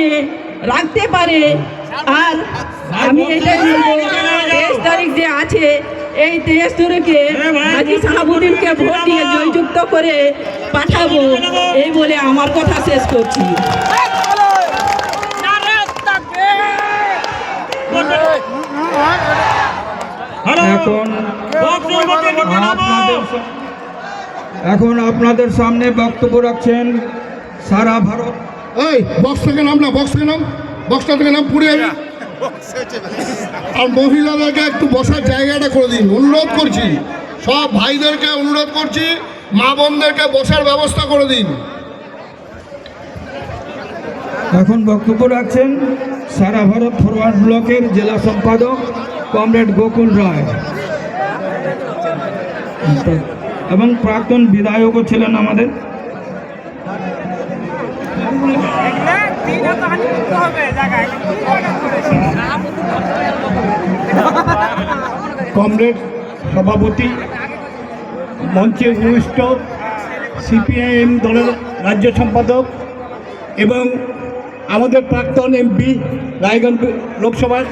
নিয়ে রাখতে পারে। আর আমি এটাই বলবো, 23 তারিখ যে আছে, এই 23 তারিখে হাজী শাহাবুদ্দিনকে ভোট দিয়ে জয়যুক্ত করে পাঠাবো, এই বলে আমার কথা শেষ করছি। এখন আপনাদের সামনে বক্তব্য রাখছেন সারা ভারত। এই বক্স থেকে নাম না, বক্স থেকে নাম, বক্সটা থেকে নাম পুড়ে যাবে। আর মহিলাদেরকে একটু বসার জায়গাটা করে দিন, অনুরোধ করছি। সব ভাইদেরকে অনুরোধ করছি, মা বোনদেরকে বসার ব্যবস্থা করে দিন। এখন বক্তব্য রাখছেন সারা ভারত ফরওয়ার্ড ব্লকের জেলা সম্পাদক কমরেড গোকুল রায় এবং প্রাক্তন বিধায়কও ছিলেন আমাদের। কমরেড সভাপতি, মঞ্চে উপবিষ্ট সিপিআইএম দলের রাজ্য সম্পাদক এবং আমাদের প্রাক্তন এমপি রায়গঞ্জ লোকসভার